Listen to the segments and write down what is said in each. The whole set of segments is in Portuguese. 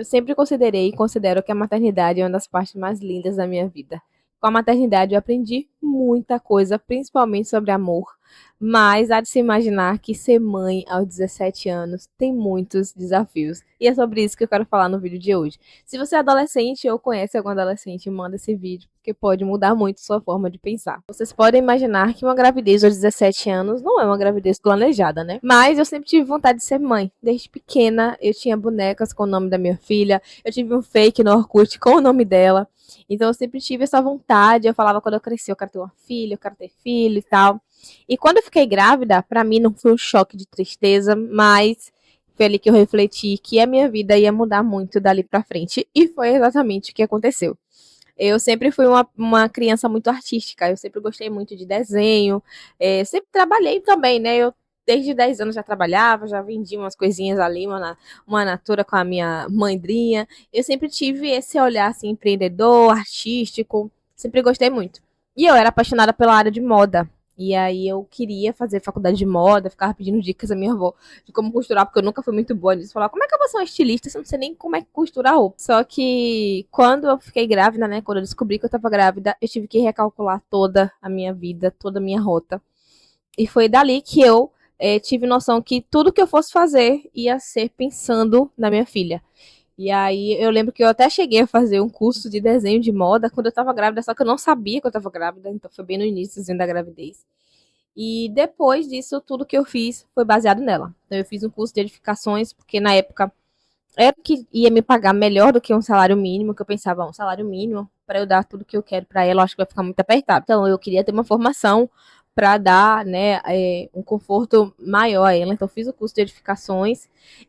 Eu sempre considerei e considero que a maternidade é uma das partes mais lindas da minha vida. Com a maternidade eu aprendi muita coisa, principalmente sobre amor, mas há de se imaginar que ser mãe aos 17 anos tem muitos desafios. E é sobre isso que eu quero falar no vídeo de hoje. Se você é adolescente ou conhece algum adolescente, manda esse vídeo, porque pode mudar muito sua forma de pensar. Vocês podem imaginar que uma gravidez aos 17 anos não é uma gravidez planejada, né? Mas eu sempre tive vontade de ser mãe. Desde pequena eu tinha bonecas com o nome da minha filha, eu tive um fake no Orkut com o nome dela. Então eu sempre tive essa vontade, eu falava quando eu cresci, eu quero ter uma filha, eu quero ter filho e tal. E quando eu fiquei grávida, pra mim não foi um choque de tristeza, mas foi ali que eu refleti que a minha vida ia mudar muito dali pra frente. E foi exatamente o que aconteceu. Eu sempre fui uma criança muito artística, eu sempre gostei muito de desenho, sempre trabalhei também, né? Eu desde 10 anos já trabalhava, já vendia umas coisinhas ali, uma natura com a minha madrinha. Eu sempre tive esse olhar assim, empreendedor, artístico, sempre gostei muito. E eu era apaixonada pela área de moda. E aí eu queria fazer faculdade de moda, ficava pedindo dicas à minha avó de como costurar, porque eu nunca fui muito boa nisso. Falar, como é que eu vou ser uma estilista se eu não sei nem como é que costura a roupa? Só que quando eu fiquei grávida, né, quando eu descobri que eu tava grávida, eu tive que recalcular toda a minha vida, toda a minha rota. E foi dali que eu tive noção que tudo que eu fosse fazer ia ser pensando na minha filha. E aí eu lembro que eu até cheguei a fazer um curso de desenho de moda quando eu tava grávida, só que eu não sabia que eu tava grávida, então foi bem no início da gravidez. E depois disso, tudo que eu fiz foi baseado nela. Então eu fiz um curso de edificações, porque na época era o que ia me pagar melhor do que um salário mínimo, que eu pensava, um salário mínimo para eu dar tudo que eu quero para ela, eu acho que vai ficar muito apertado. Então eu queria ter uma formação para dar, né, um conforto maior a ela. Então eu fiz o curso de edificações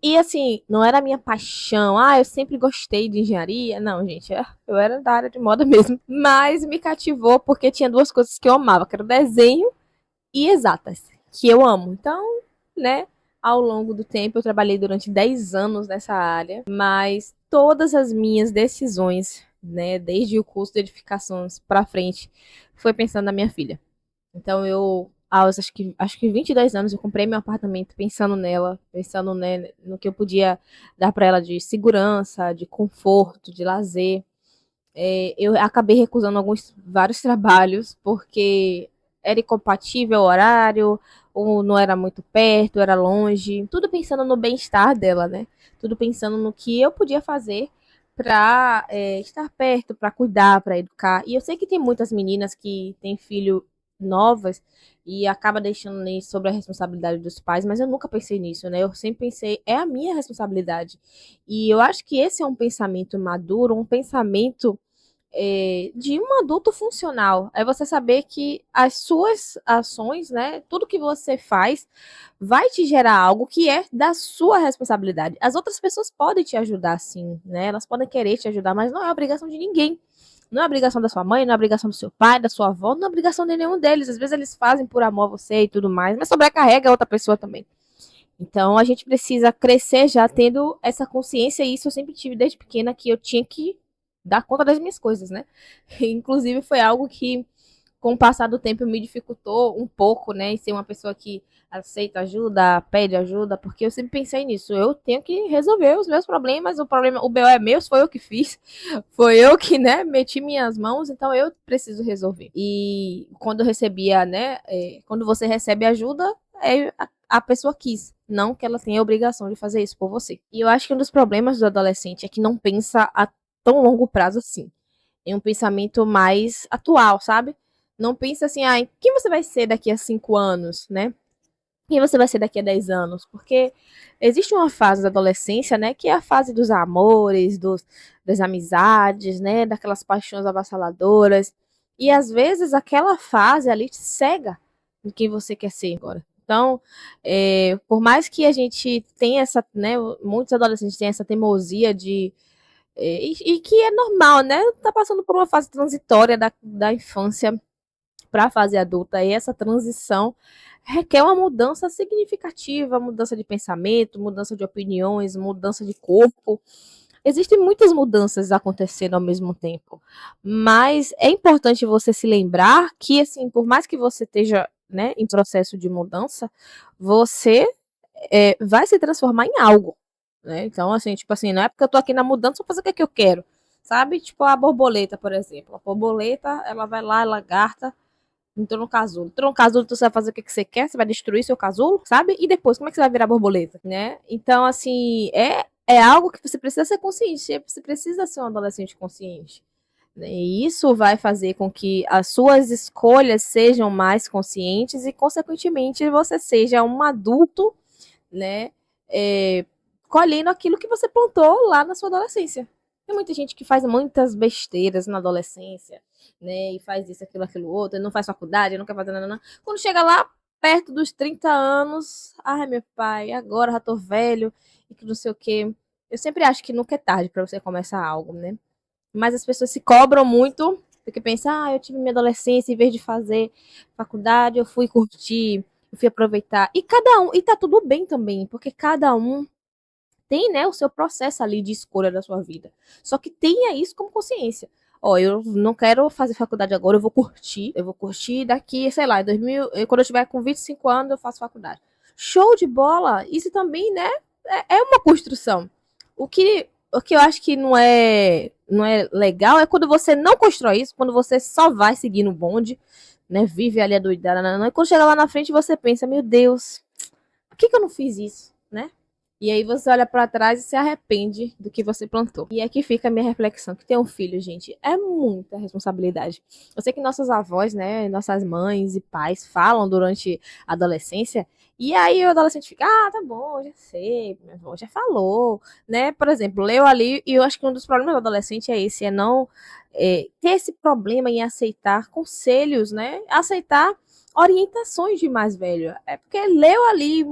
e assim, não era a minha paixão. Ah, eu sempre gostei de engenharia. Não, gente, eu era da área de moda mesmo, mas me cativou porque tinha duas coisas que eu amava, que era o desenho e exatas, que eu amo. Então, né, ao longo do tempo eu trabalhei durante 10 anos nessa área, mas todas as minhas decisões, né, desde o curso de edificações para frente, foi pensando na minha filha. Então eu aos acho que 22 anos eu comprei meu apartamento pensando nela, pensando, né, no que eu podia dar para ela de segurança, de conforto, de lazer. Eu acabei recusando vários trabalhos porque era incompatível o horário, ou não era muito perto, era longe. Tudo pensando no bem-estar dela, né? Tudo pensando no que eu podia fazer para estar perto, para cuidar, para educar. E eu sei que tem muitas meninas que têm filho novas e acaba deixando isso sobre a responsabilidade dos pais, mas eu nunca pensei nisso, né? Eu sempre pensei, é a minha responsabilidade. E eu acho que esse é um pensamento maduro, um pensamento de um adulto funcional. É você saber que as suas ações, né, tudo que você faz, vai te gerar algo que é da sua responsabilidade. As outras pessoas podem te ajudar, sim, né? Elas podem querer te ajudar, mas não é obrigação de ninguém. Não é obrigação da sua mãe, não é obrigação do seu pai, da sua avó, não é obrigação de nenhum deles. Às vezes eles fazem por amor a você e tudo mais, mas sobrecarrega a outra pessoa também. Então a gente precisa crescer já tendo essa consciência, e isso eu sempre tive desde pequena, que eu tinha que dar conta das minhas coisas, né? Inclusive foi algo que, com o passar do tempo, me dificultou um pouco, né? Em ser uma pessoa que aceita ajuda, pede ajuda, porque eu sempre pensei nisso. Eu tenho que resolver os meus problemas, o BO é meu, foi eu que fiz, foi eu que, né, meti minhas mãos, então eu preciso resolver. E quando eu recebia, né, quando você recebe ajuda, a pessoa quis, não que ela tenha a obrigação de fazer isso por você. E eu acho que um dos problemas do adolescente é que não pensa a tão longo prazo assim. É um pensamento mais atual, sabe? Não pensa assim, ah, quem você vai ser daqui a 5 anos, né? Quem você vai ser daqui a 10 anos? Porque existe uma fase da adolescência, né, que é a fase dos amores, das amizades, né, daquelas paixões avassaladoras. E às vezes aquela fase ali te cega em quem você quer ser agora. Então, por mais que a gente tenha essa, né, muitos adolescentes têm essa teimosia e que é normal, né? Tá passando por uma fase transitória da infância para a fase adulta, e essa transição requer uma mudança significativa, mudança de pensamento, mudança de opiniões, mudança de corpo. Existem muitas mudanças acontecendo ao mesmo tempo, mas é importante você se lembrar que, assim, por mais que você esteja, né, em processo de mudança, você vai se transformar em algo. né? Então, assim, tipo assim, não é porque eu tô aqui na mudança, vou fazer o que, é que eu quero, sabe? Tipo a borboleta, por exemplo. A borboleta, ela vai lá, ela lagarta, entrou no casulo. Entrou no casulo, tu vai fazer o que, que você quer, você vai destruir seu casulo, sabe? E depois, como é que você vai virar borboleta, né? Então, assim, é algo que você precisa ser consciente, você precisa ser um adolescente consciente. E isso vai fazer com que as suas escolhas sejam mais conscientes e, consequentemente, você seja um adulto, né, é, colhendo aquilo que você plantou lá na sua adolescência. Tem muita gente que faz muitas besteiras na adolescência, né, e faz isso, aquilo, outro, não faz faculdade, não quer fazer nada. Quando chega lá perto dos 30 anos, ai meu pai, agora já tô velho e que não sei o quê. Eu sempre acho que nunca é tarde para você começar algo, né? Mas as pessoas se cobram muito, porque pensam, eu tive minha adolescência, em vez de fazer faculdade, eu fui curtir, eu fui aproveitar. E cada um, e tá tudo bem também, porque cada um tem, né, o seu processo ali de escolha da sua vida. Só que tenha isso como consciência. Ó, eu não quero fazer faculdade agora, eu vou curtir daqui, sei lá, quando eu tiver com 25 anos, eu faço faculdade. Show de bola! Isso também, né, é uma construção. O que eu acho que não é legal é quando você não constrói isso, quando você só vai seguir no bonde, né, vive ali a doidada, e quando chega lá na frente você pensa, meu Deus, por que eu não fiz isso, né? E aí você olha para trás e se arrepende do que você plantou. E aqui fica a minha reflexão, que ter um filho, gente, é muita responsabilidade. Eu sei que nossas avós, né, nossas mães e pais falam durante a adolescência, e aí o adolescente fica, tá bom, já sei, minha avó já falou, né? Por exemplo, leu ali, e eu acho que um dos problemas do adolescente é esse, é não ter esse problema em aceitar conselhos, né? Aceitar orientações de mais velho. É porque leu ali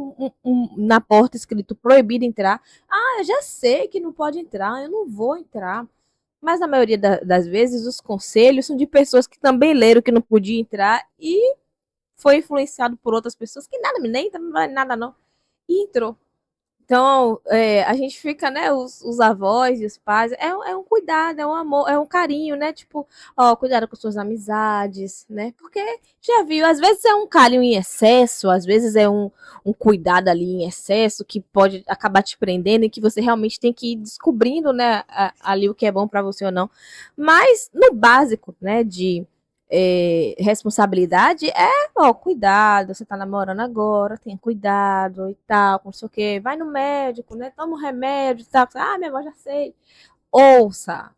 na porta escrito proibido entrar. Eu já sei que não pode entrar, eu não vou entrar. Mas na maioria das vezes os conselhos são de pessoas que também leram que não podia entrar e foi influenciado por outras pessoas que nada, nem não vale nada não. E entrou. Então, a gente fica, né, os avós e os pais, é um cuidado, é um amor, é um carinho, né, tipo, cuidado com suas amizades, né, porque já viu, às vezes é um carinho em excesso, às vezes é um cuidado ali em excesso que pode acabar te prendendo e que você realmente tem que ir descobrindo, né, ali o que é bom para você ou não, mas no básico, né, de responsabilidade cuidado, você tá namorando agora, tenha cuidado e tal, com não sei o que, vai no médico, né? Toma um remédio e tal. Minha avó já sei. Ouça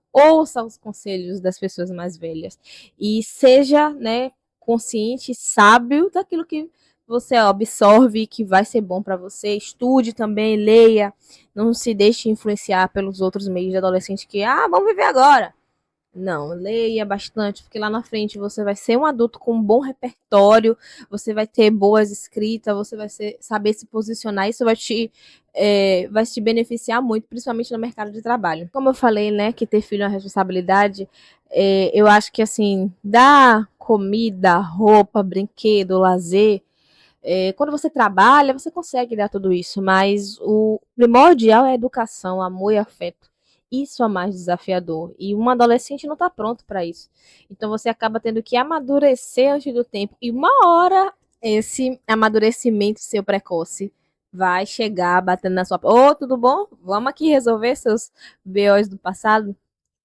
os conselhos das pessoas mais velhas e seja, né, consciente, sábio daquilo que você absorve que vai ser bom para você. Estude também, leia, não se deixe influenciar pelos outros meios de adolescente que, vamos viver agora. Não, leia bastante, porque lá na frente você vai ser um adulto com um bom repertório, você vai ter boas escritas, você vai saber se posicionar, isso vai te beneficiar muito, principalmente no mercado de trabalho. Como eu falei, né, que ter filho é uma responsabilidade, eu acho que assim, dar comida, roupa, brinquedo, lazer, quando você trabalha, você consegue dar tudo isso, mas o primordial é a educação, amor e afeto. Isso é mais desafiador. E um adolescente não está pronto para isso. Então você acaba tendo que amadurecer antes do tempo. E uma hora esse amadurecimento seu precoce vai chegar batendo na sua porta. Tudo bom? Vamos aqui resolver seus BOs do passado?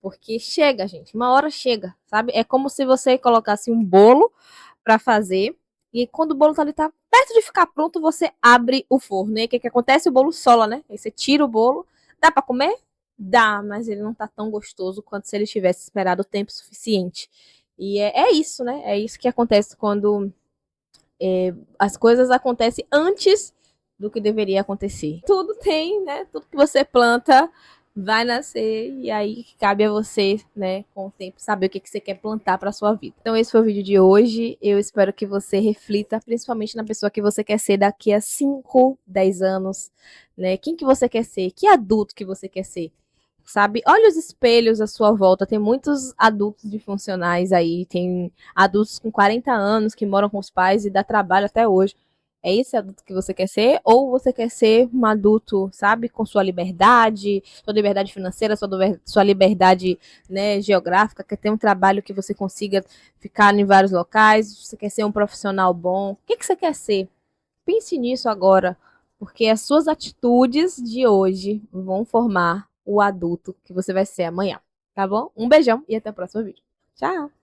Porque chega, gente. Uma hora chega, sabe? É como se você colocasse um bolo para fazer. E quando o bolo tá perto de ficar pronto, você abre o forno. E aí o que acontece? O bolo sola, né? Aí você tira o bolo. Dá para comer? Dá, mas ele não tá tão gostoso quanto se ele tivesse esperado o tempo suficiente. E é isso, né? É isso que acontece quando as coisas acontecem antes do que deveria acontecer. Tudo tem, né? Tudo que você planta vai nascer e aí cabe a você, né, com o tempo, saber o que você quer plantar para sua vida. Então esse foi o vídeo de hoje. Eu espero que você reflita, principalmente na pessoa que você quer ser daqui a 5, 10 anos, né? Quem que você quer ser? Que adulto que você quer ser? Sabe? Olha os espelhos à sua volta. Tem muitos adultos disfuncionais aí. Tem adultos com 40 anos que moram com os pais e dá trabalho até hoje. É esse adulto que você quer ser? Ou você quer ser um adulto, sabe, com sua liberdade financeira, sua liberdade, né, geográfica, quer ter um trabalho que você consiga ficar em vários locais, você quer ser um profissional bom? O que você quer ser? Pense nisso agora. porque as suas atitudes de hoje vão formar o adulto que você vai ser amanhã, tá bom? Um beijão e até o próximo vídeo. Tchau!